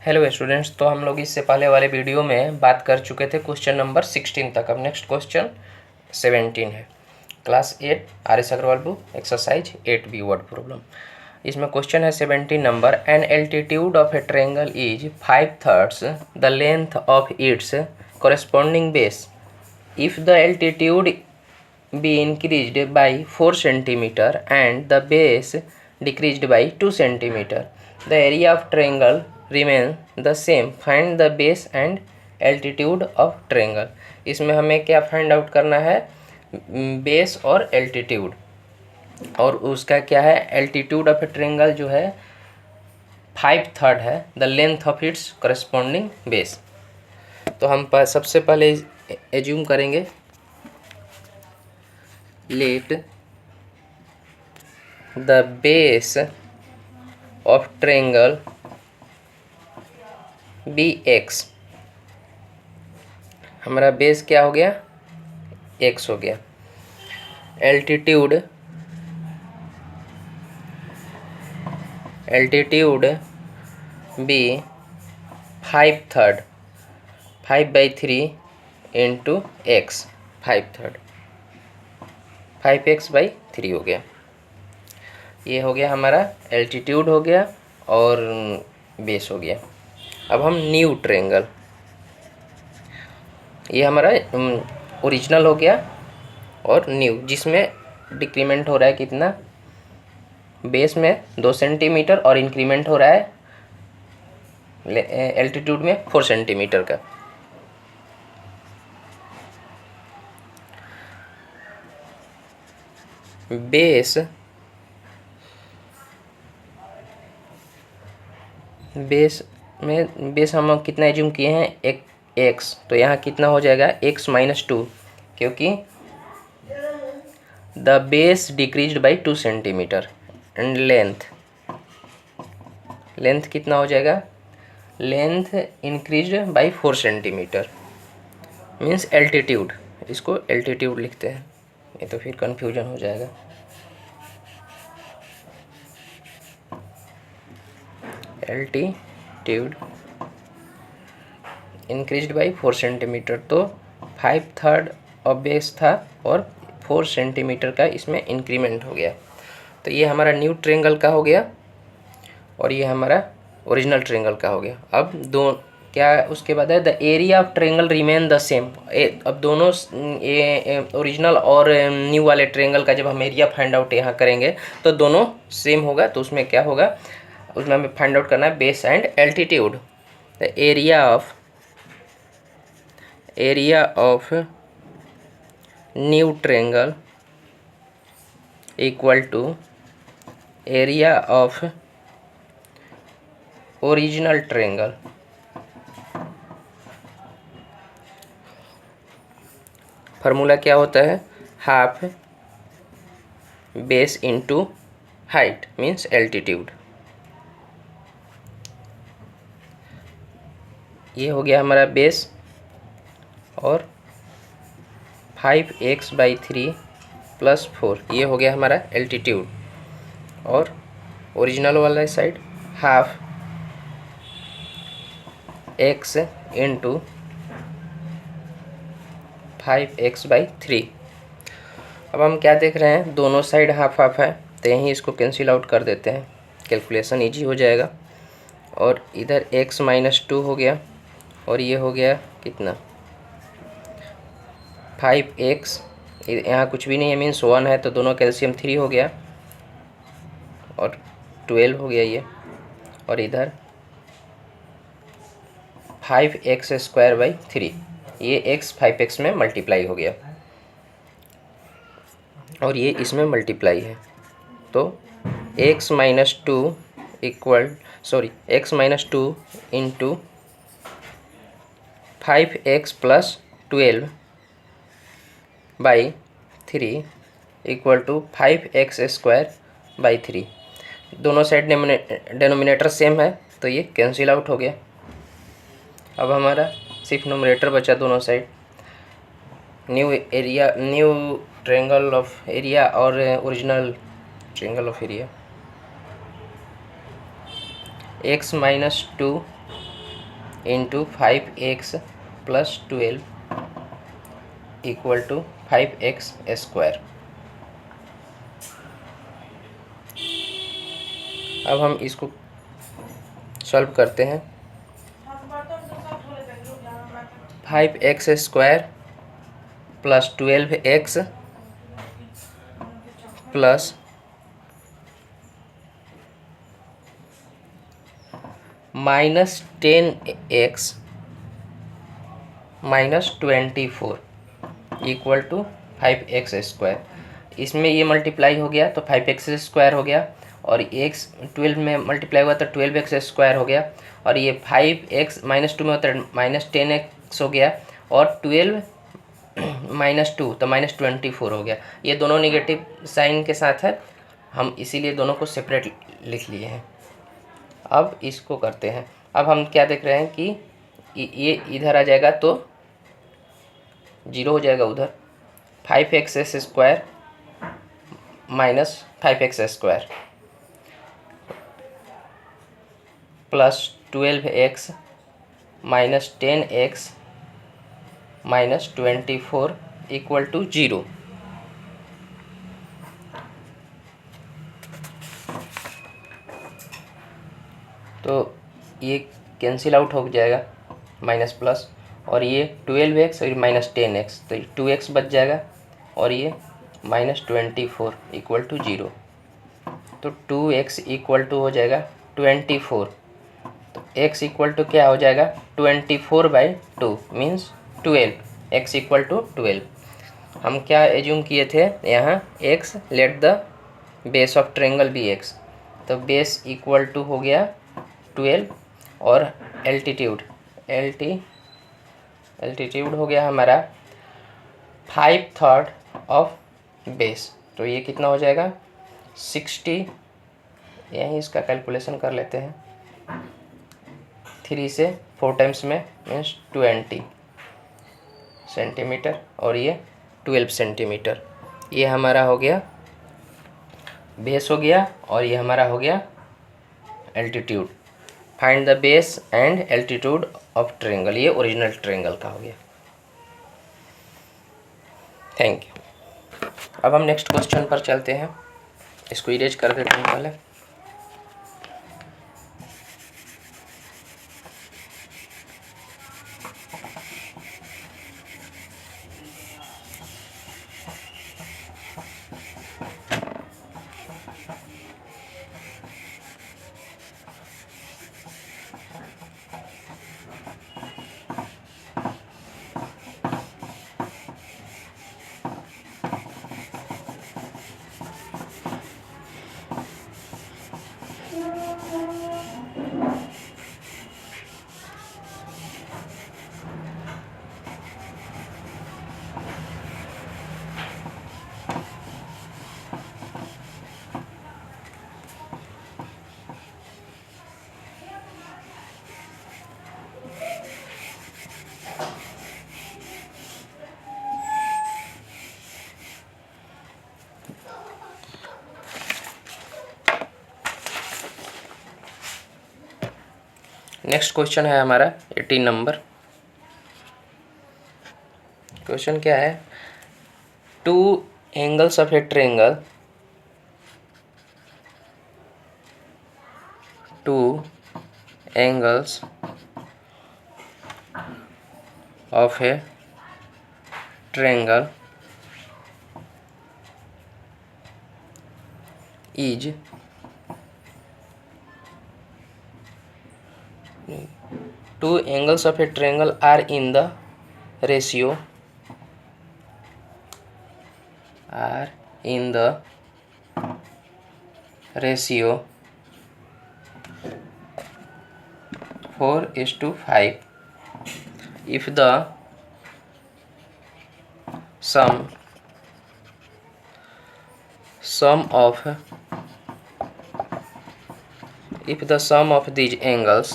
Hello students, तो हम लोग इससे पहले वाले वीडियो में बात कर चुके थे क्वेश्चन नंबर 16 तक। अब नेक्स्ट क्वेश्चन 17 है। Class 8 RS Agarwal book exercise 8B word problem. इसमें क्वेश्चन है 17 number. An altitude of a triangle is 5/3 the length of its corresponding base. If the altitude be increased by 4 centimeter and the base decreased by 2 centimeter, the area of triangle remain the same. Find the base and altitude of triangle. इसमें हमें क्या find out करना है? Base और altitude, और उसका क्या है? एल्टीट्यूड ऑफ ए ट्रायंगल जो है 5/3 है the length of its corresponding base. तो हम सबसे पहले एज्यूम करेंगे let the base of triangle be x. हमारा बेस क्या हो गया? एक्स हो गया। Altitude B 5/3 5/3 into x 5/3 5x/3 हो गया। ये हो गया हमारा एल्टीट्यूड हो गया और बेस हो गया। अब हम न्यू ट्रायंगल, ये हमारा ओरिजिनल हो गया और न्यू, जिसमें डिक्रीमेंट हो रहा है कितना? बेस में 2 सेंटीमीटर और इंक्रीमेंट हो रहा है एल्टीट्यूड में 4 सेंटीमीटर का। बेस हम कितना एज्यूम किए हैं? एक एक्स, तो यहाँ कितना हो जाएगा? x-2, क्योंकि the base decreased by 2 centimetre and length कितना हो जाएगा? Length increased by 4 centimetre means altitude. इसको एल्टीट्यूड लिखते हैं, ये तो फिर कंफ्यूजन हो जाएगा। एल्टीट्यूड इंक्रीज्ड बाई 4 सेंटीमीटर, तो 5/3 ऑफ बेस था और 4 सेंटीमीटर का इसमें इंक्रीमेंट हो गया। तो ये हमारा न्यू ट्रायंगल का हो गया और ये हमारा ओरिजिनल ट्रायंगल का हो गया। अब दो क्या उसके बाद है? The area of triangle remain the same. अब दोनों ओरिजिनल और न्यू वाले ट्रायंगल का जब हम एरिया फाइंड आउट यहाँ करेंगे तो दोनों सेम होगा। तो उसमें क्या होगा? उसमें हमें फाइंड आउट करना है base and altitude. The area of new triangle equal to area of original triangle. Formula क्या होता है? Half base into height means altitude. ये हो गया हमारा बेस और 5x/3 + 4, ये हो गया हमारा एल्टीट्यूड। और ओरिजिनल वाला side half x into 5x/3। अब हम क्या देख रहे हैं? दोनों साइड हाफ हाफ है, तो यहीं इसको कैंसिल आउट कर देते हैं, कैलकुलेशन इजी हो जाएगा। और इधर x-2 हो गया और ये हो गया कितना? 5x, यहाँ कुछ भी नहीं है मीन्स 1 है, तो दोनों कैल्शियम 3 हो गया और 12 हो गया ये। और इधर 5x²/3, ये x 5x में मल्टीप्लाई हो गया और ये इसमें मल्टीप्लाई है। तो x-2 into 5x + 12/3 equal to 5x²/3। दोनों साइड डेनोमिनेटर सेम है तो ये कैंसिल आउट हो गया। अब हमारा सिर्फ नोमिनेटर बचा दोनों side. New triangle of area और original triangle of area. x-2 into 5x plus 12 equal to 5x square. अब हम इसको सॉल्व करते हैं। 5x square plus 12x plus -10x minus 24 equal to 5x square. इसमें ये मल्टीप्लाई हो गया तो 5x स्क्वायर हो गया, और x 12 में मल्टीप्लाई हुआ तो 12x स्क्वायर हो गया, और ये 5x -2 में होता है -10x हो गया, और 12 -2 तो -24 हो गया। ये दोनों निगेटिव साइन के साथ है, हम इसीलिए दोनों को सेपरेट लिख लिए हैं। अब इसको करते हैं। अब हम क्या देख रहे हैं कि ये इधर आ जाएगा तो 0 हो जाएगा उधर, 5x square minus 5x square plus 12x minus 10x minus 24 equal to 0। तो ये कैंसिल आउट हो जाएगा माइनस प्लस, और ये 12x और माइनस 10x तो 2x बच जाएगा, और ये -24 इक्वल टू 0। तो 2x इक्वल टू हो जाएगा 24, तो x इक्वल टू क्या हो जाएगा 24/2 मीन्स 12, x इक्वल टू 12। हम क्या एज्यूम किए थे यहाँ, x let the base of triangle be x, तो बेस इक्वल टू हो गया 12, और एल्टीट्यूड हो गया हमारा 5/3 ऑफ बेस, तो ये कितना हो जाएगा 60। यहीं इसका कैलकुलेशन कर लेते हैं, 3 से 4 टाइम्स में मीन्स 20 सेंटीमीटर, और ये 12 सेंटीमीटर। ये हमारा हो गया बेस हो गया, और ये हमारा हो गया altitude. Find the base and altitude of triangle, ये ओरिजिनल ट्रायंगल का हो गया। Thank you. अब हम नेक्स्ट क्वेश्चन पर चलते हैं, इसको इरेज कर देते हैं पहले। नेक्स्ट क्वेश्चन है हमारा 18 नंबर। क्वेश्चन क्या है, 2 angles of a triangle, 2 angles of a triangle is two angles of a triangle are in the ratio 4:5 if the sum of these angles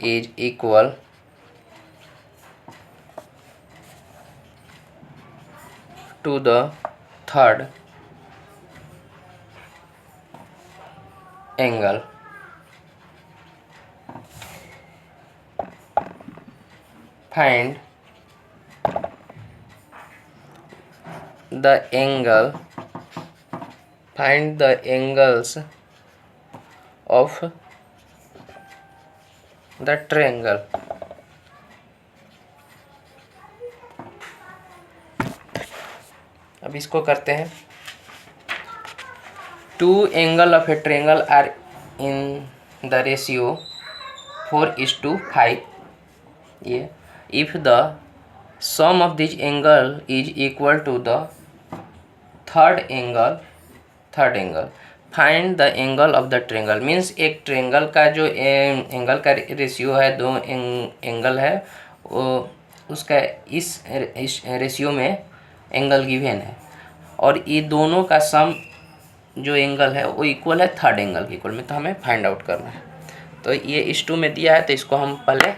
is equal to the third angle, find the angles of the triangle. अब इसको करते हैं. Two angle of a triangle are in the ratio 4:5. Yeah. If the sum of these angle is equal to the third angle, find the angle of the triangle. Means एक triangle का जो angle का ratio है, दो angle है, वो उसका इस रेशियो में एंगल गिवन है और ये दोनों का सम जो एंगल है वो इक्वल है थर्ड एंगल के इक्वल में. तो हमें फाइंड आउट करना है. तो ये इस टू में दिया है, तो इसको हम पहले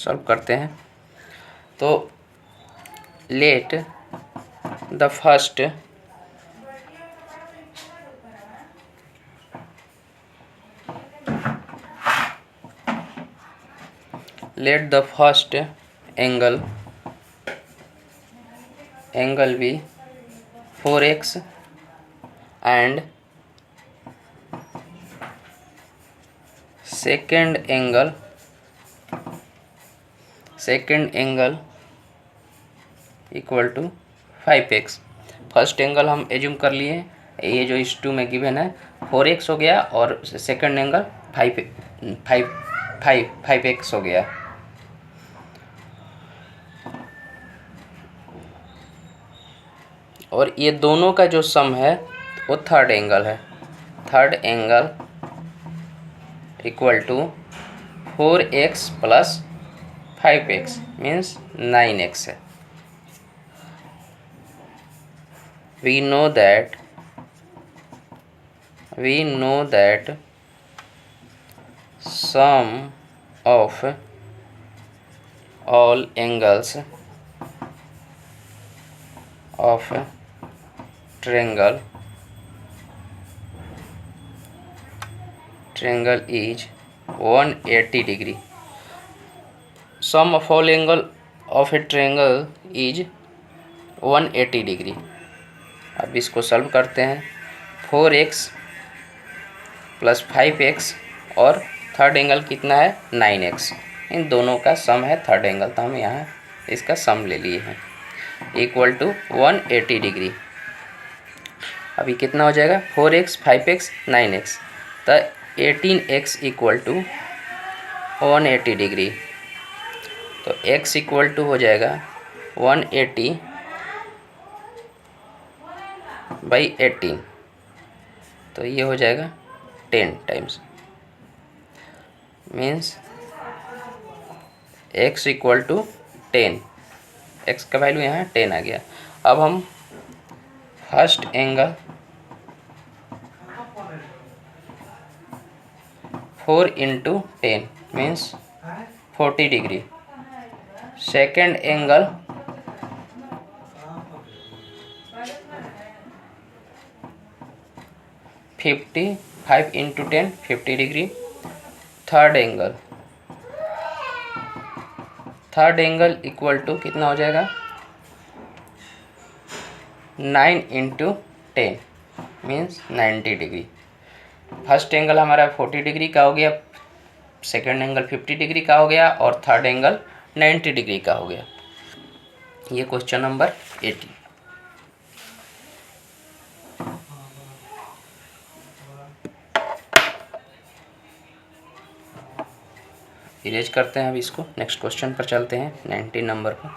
सॉल्व करते हैं. तो लेट the first angle be 4x and second angle equal to 5x. First angle हम एज्यूम कर लिए, ये जो इस टू में गिवन है 4x हो गया और सेकंड एंगल 5x हो गया. और ये दोनों का जो सम है वो थर्ड एंगल है. Third angle equal to 4x प्लस 5x मीन्स 9x है. we know that sum of all angles of triangle is 180 degree. Sum of all angle of a triangle is 180 degree. अब इसको solve करते हैं. 4x प्लस 5x और third angle कितना है 9x. इन दोनों का सम है थर्ड एंगल, तो हम यहाँ इसका सम ले लिए हैं इक्वल टू 180 डिग्री. अभी कितना हो जाएगा 4x 5x 9x, तो 18x इक्वल टू 180 डिग्री. तो x इक्वल टू हो जाएगा 180 बाई 18. तो ये हो जाएगा 10 times. Means x equal to 10. x का वैल्यू यहाँ 10 आ गया. अब हम first angle 4 into 10 means 40 degree. Second angle 5 into 10 50 degree. Third angle equal to कितना हो जाएगा 9 into 10 means 90 degree. First angle हमारा 40 डिग्री का हो गया, सेकेंड एंगल 50 डिग्री का हो गया और थर्ड एंगल 90 डिग्री का हो गया. ये क्वेश्चन नंबर 80. इरेज करते हैं. अब इसको नेक्स्ट क्वेश्चन पर चलते हैं 19 नंबर पर.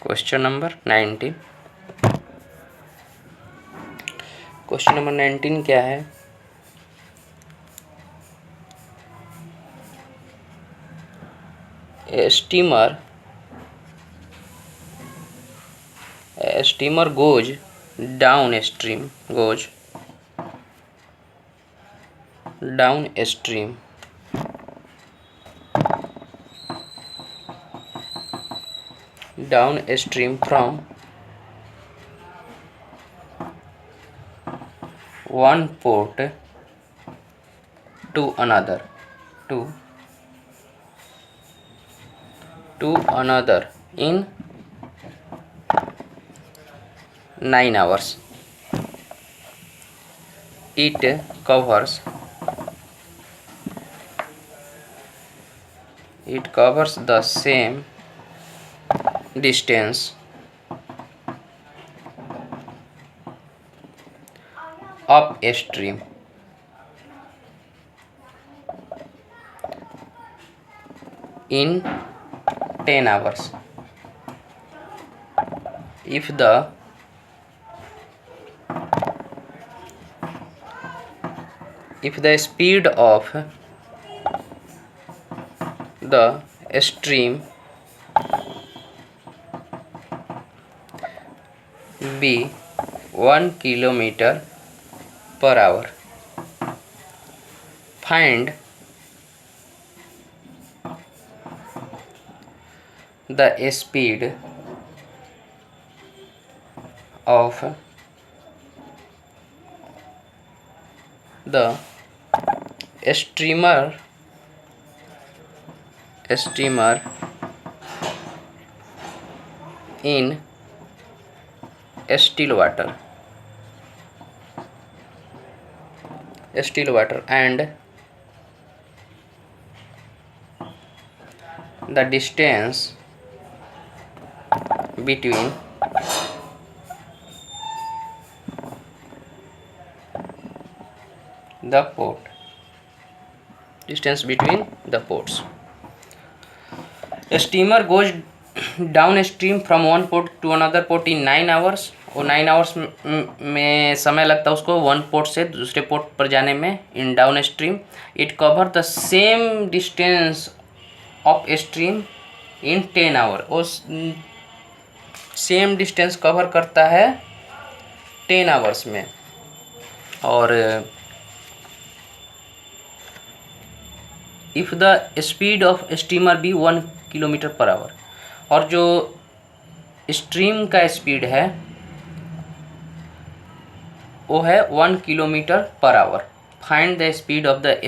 Question number 19। क्वेश्चन नंबर 19 क्या है? A steamer goes downstream from one port to another in 9 hours. It covers the same distance upstream in 10 hours. If the speed of the stream be 1 kilometer per hour, find the speed of the steamer in still water and the distance between the ports. A steamer goes downstream from one port to another port in 9 hours. और 9 hours में समय लगता है उसको one port से दूसरे port पर जाने में in down stream. It cover the same distance up stream in 10 hour. उस सेम डिस्टेंस कवर करता है 10 आवर्स में. और if the speed of steamer be 1 kilometre per hour. और जो स्ट्रीम का स्पीड है वो है 1 kilometre per our. Find the speed of the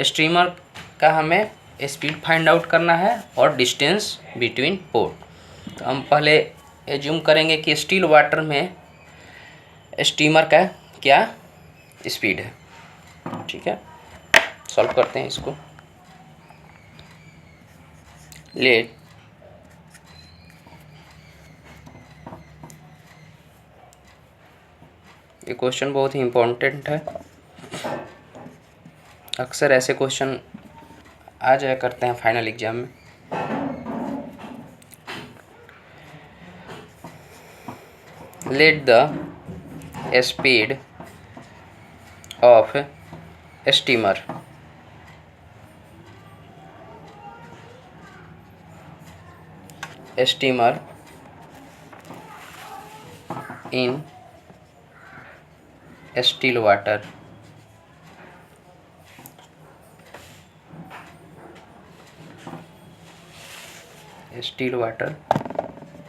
streamer का हमें स्पीड फाइंड आउट करना है और डिस्टेंस बिटवीन पोर्ट. तो हम पहले एज्यूम करेंगे कि स्टिल वाटर में स्टीमर का क्या स्पीड है. ठीक है, सॉल्व करते हैं इसको. लेट ये क्वेश्चन बहुत ही इम्पोर्टेंट है. अक्सर ऐसे क्वेश्चन आ जाया करते हैं फाइनल एग्जाम में. Let the speed of steamer in still water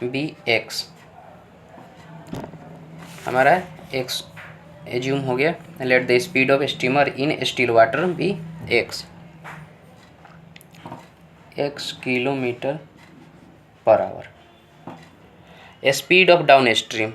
be x. हमारा एक्स एज्यूम हो गया. Let the speed of steamer in still water be x kilometre per hour. Speed of downstream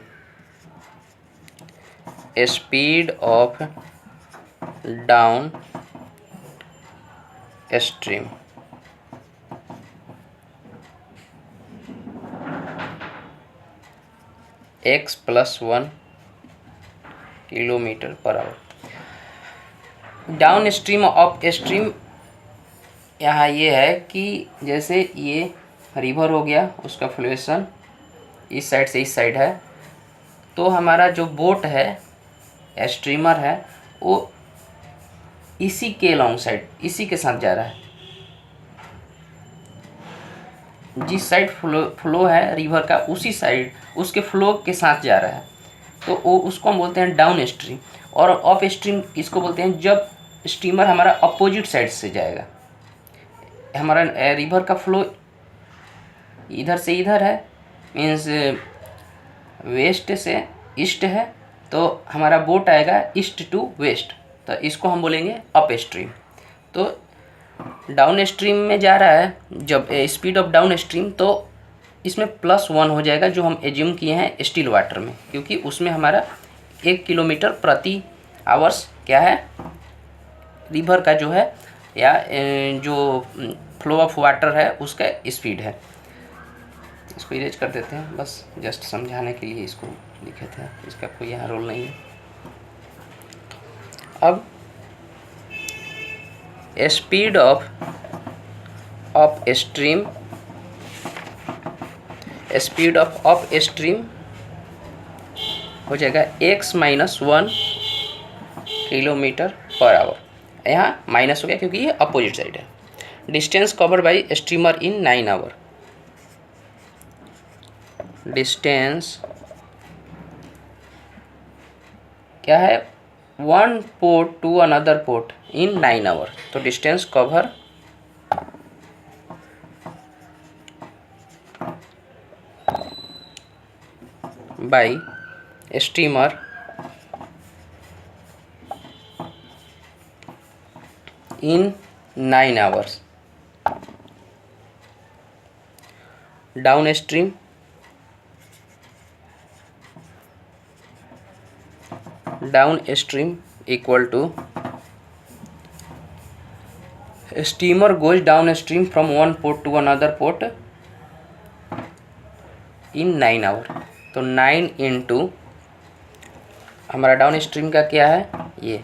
x + 1 kilometre per hour. Downstream upstream यहाँ ये है कि जैसे ये river हो गया, उसका फ्लुएशन इस साइड से इस साइड है, तो हमारा जो बोट है, स्ट्रीमर है, वो इसी के लॉन्ग साइड, इसी के साथ जा रहा है। जिस साइड फ्लो है रिवर का, उसी साइड उसके फ्लो के साथ जा रहा है, तो वो उसको हम बोलते हैं डाउन स्ट्रीम। और अप स्ट्रीम इसको बोलते हैं जब स्टीमर हमारा अपोजिट साइड से जाएगा। हमारा रिवर का फ्लो इधर से इधर है, मीन्स वेस्ट से ईस्ट है, तो हमारा बोट आएगा ईस्ट टू वेस्ट, तो इसको हम बोलेंगे अप स्ट्रीम। तो डाउन स्ट्रीम में जा रहा है जब स्पीड ऑफ डाउन स्ट्रीम, तो इसमें +1 हो जाएगा, जो हम एज्यूम किए हैं स्टिल वाटर में, क्योंकि उसमें हमारा 1 किलोमीटर प्रति आवर्स क्या है, रिवर का जो है या जो फ्लो ऑफ वाटर है उसका स्पीड है। इसको इरेज कर देते हैं, बस जस्ट समझाने के लिए इसको लिखे थे, इसका कोई यहाँ रोल नहीं है। अब speed of up stream, speed of up stream हो जाएगा x-1 किलोमीटर पर आवर। यहाँ माइनस हो गया क्योंकि ये अपोजिट साइड है। Distance cover by streamer in 9 hour, distance क्या है, one port to another port in 9 hour, तो distance cover by steamer in 9 hours। Downstream equal to steamer goes downstream from one port to another port in 9 hour। तो 9 into हमारा down stream का क्या है, ये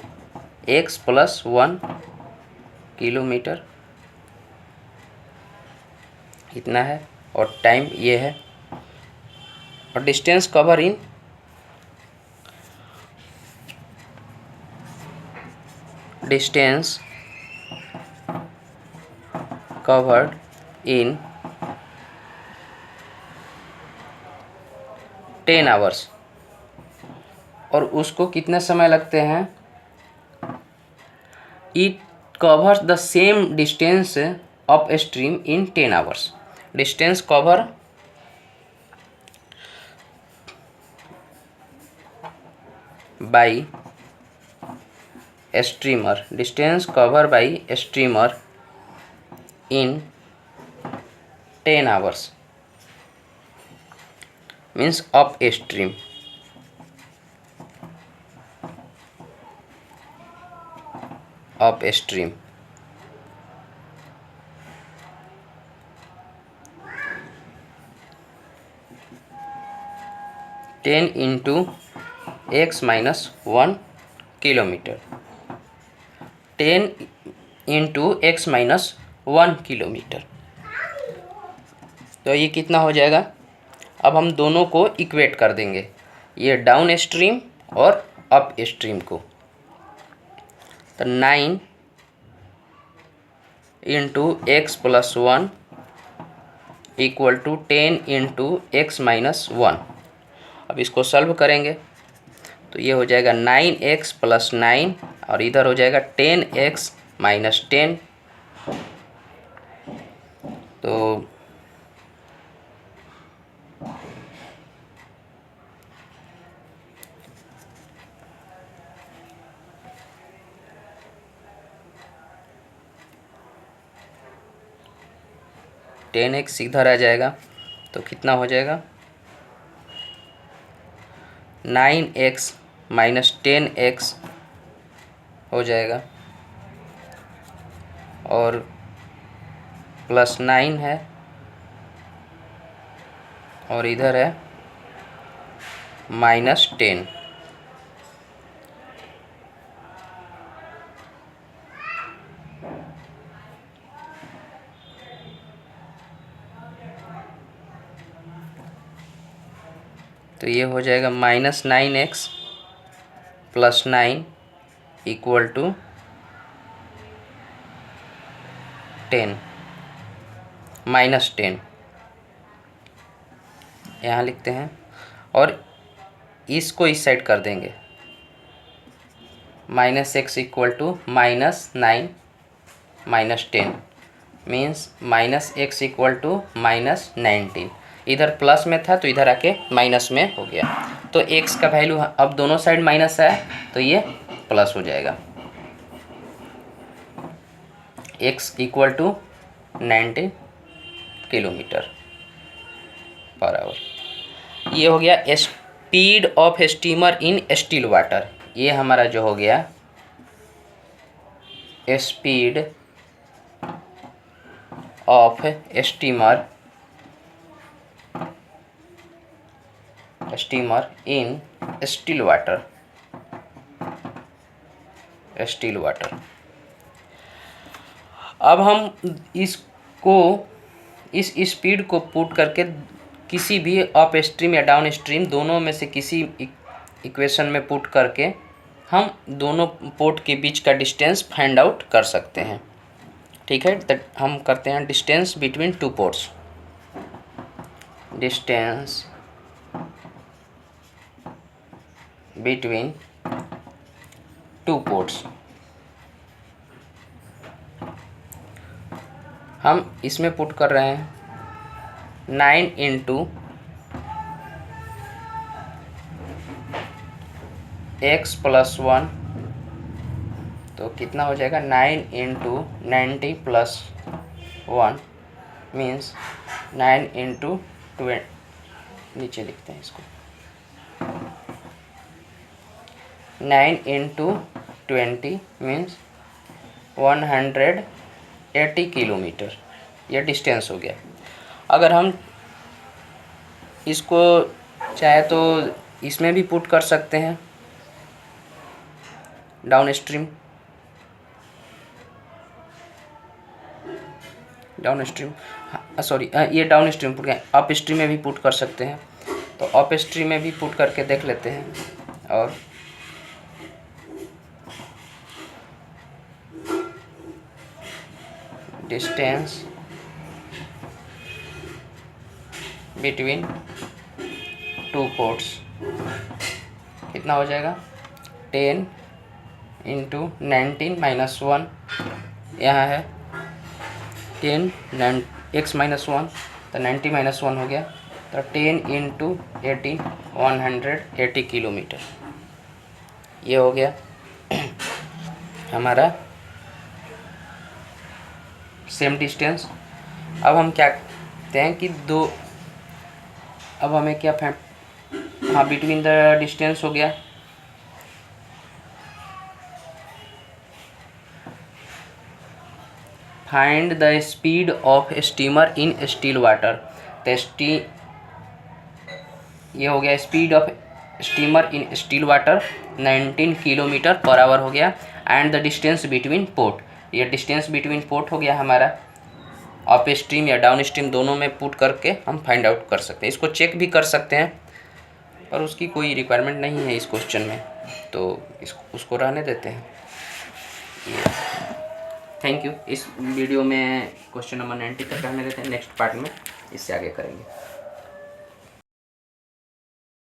x+1 kilometre इतना है, और टाइम ये है, और distance cover in distance covered in 10 hours. और उसको कितने समय लगते हैं, it covers the same distance up stream in 10 hours. Distance cover by streamer, distance cover by streamer in 10 hours means up stream. Up stream ten into x-1 kilometre, 10 into x-1 kilometre, तो ये कितना हो जाएगा। अब हम दोनों को equate कर देंगे, ये डाउन स्ट्रीम और अप स्ट्रीम को, तो 9 into x+1 equal to 10 into x-1। अब इसको सॉल्व करेंगे तो ये हो जाएगा 9x+9 और इधर हो जाएगा 10x-10, तो टेन एक्स इधर आ जाएगा, तो कितना हो जाएगा 9x-10x हो जाएगा, और +9 है, और इधर है -10। तो ये हो जाएगा -9x + 9 = 10 -10 यहाँ लिखते हैं, और इसको इस साइड कर देंगे। -x = -9 - 10 means -x = -19। इधर प्लस में था तो इधर आके माइनस में हो गया, तो x का वैल्यू अब दोनों साइड माइनस है तो ये प्लस हो जाएगा। x = 90 km/h। ये हो गया speed of steamer in still water. ये हमारा जो हो गया speed of steamer in still water. अब हम इसको इस स्पीड को पुट करके किसी भी अप स्ट्रीम या डाउन स्ट्रीम दोनों में से किसी इक्वेशन में पुट करके हम दोनों पोर्ट के बीच का डिस्टेंस फाइंड आउट कर सकते हैं। ठीक है, तो हम करते हैं distance between two ports. Distance between two ports. हम इसमें पुट कर रहे हैं 9 × x + 1, तो कितना हो जाएगा 9 × 90 + 1 मीन्स 9 × 20। नीचे लिखते हैं इसको, 9 × 20 मीन्स 180 किलोमीटर। यह डिस्टेंस हो गया। अगर हम इसको चाहे तो इसमें भी पुट कर सकते हैं डाउन स्ट्रीम। सॉरी, ये डाउन स्ट्रीम पुट गए, अप स्ट्रीम में भी पुट कर सकते हैं। तो अप स्ट्रीम में भी पुट करके देख लेते हैं। और डिस्टेंस बिटवीन टू पोर्ट्स कितना हो जाएगा 10 × 19 - 1, यहाँ है 10 x - 1 तो 90 - 1 हो गया, तो 10 × 80 180 किलोमीटर। ये हो गया हमारा सेम डिस्टेंस। अब हम क्या करते हैं कि अब हमें क्या हाँ बिटवीन द डिस्टेंस हो गया। Find the speed of steamer in still water. तो ये हो गया speed of steamer in still water 19 km/h हो गया। And the distance between port, ये डिस्टेंस बिटवीन पोर्ट हो गया हमारा। अप स्ट्रीम या डाउन स्ट्रीम दोनों में पुट करके हम फाइंड आउट कर सकते हैं। इसको चेक भी कर सकते हैं, पर उसकी कोई रिक्वायरमेंट नहीं है इस क्वेश्चन में, तो उसको रहने देते हैं। Thank you. इस वीडियो में क्वेश्चन नंबर 90 तक रहने देते हैं, नेक्स्ट पार्ट में इससे आगे करेंगे।